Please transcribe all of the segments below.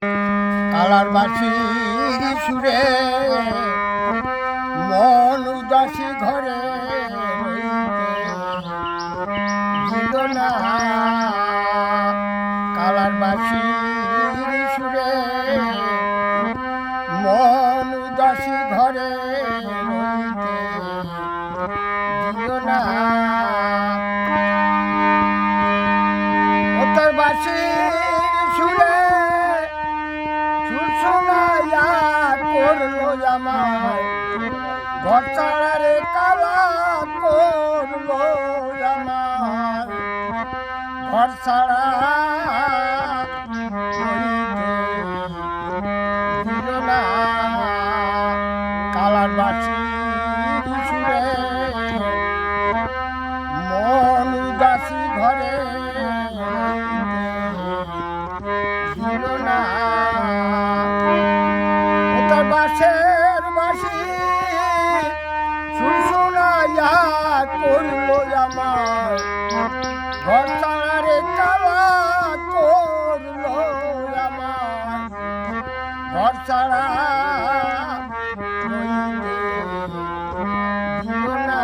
Colour বাঁশির সুরে মন উদাসী ঘরে দিল না। কালার বাঁশির সুরে মন উদাসী ঘরে দিল না। ও তার বাঁশির সুরে করলো আমার ঘর ছাড়ারে কালা করলো আমার ঘর ছাড়া দিল না। কালার বাঁশির সুরে মন উদাসী ঘরে দিল না। বাঁশের বাঁশি শুনাইয়া করলো আমার ঘর ছাড়ারে কালা করলো আমার ঘর ছাড়া দিল না।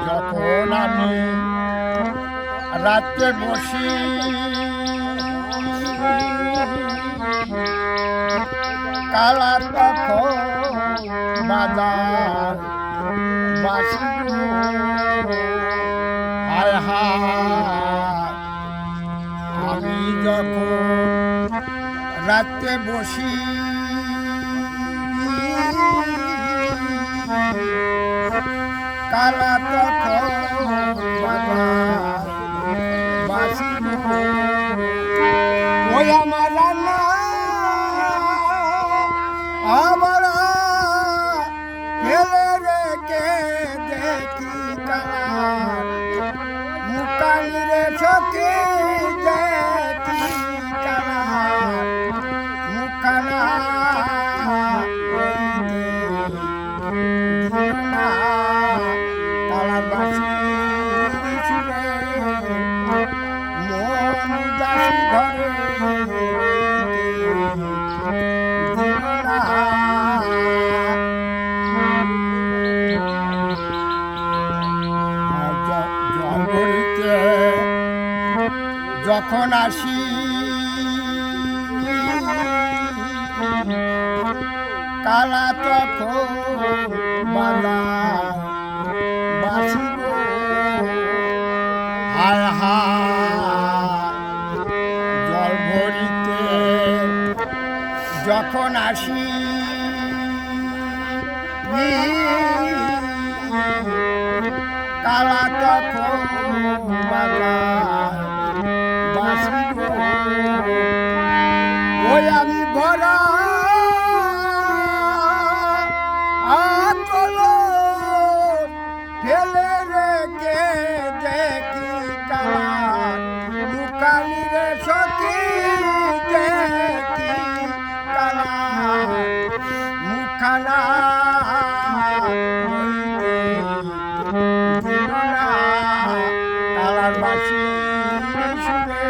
যখন আমি রাতে বসি কালা তখন বাজার বাঁশি হায় হায়। আমি যখন রাতে বসি কালা তখন বাজার বাঁশি ওই আমার রান্না আমরা ফেলে রেখে দেখি কালার মুকানি রে সখী দেখি কালার মুখানা কালার বাঁশির সুরে মন উদাসী ঘরে যখন আসি কালা তখন বাজার বাঁশি হায় হায়। জল ভরিতে যখন আসি কালা তখন বাজার বাঁশি ওই আমি ভরা ফেলে রেখে দেখি কালার মুখানি রে সখী দেখি কালার মুখানা দিল না। কালার বাঁশির সুরে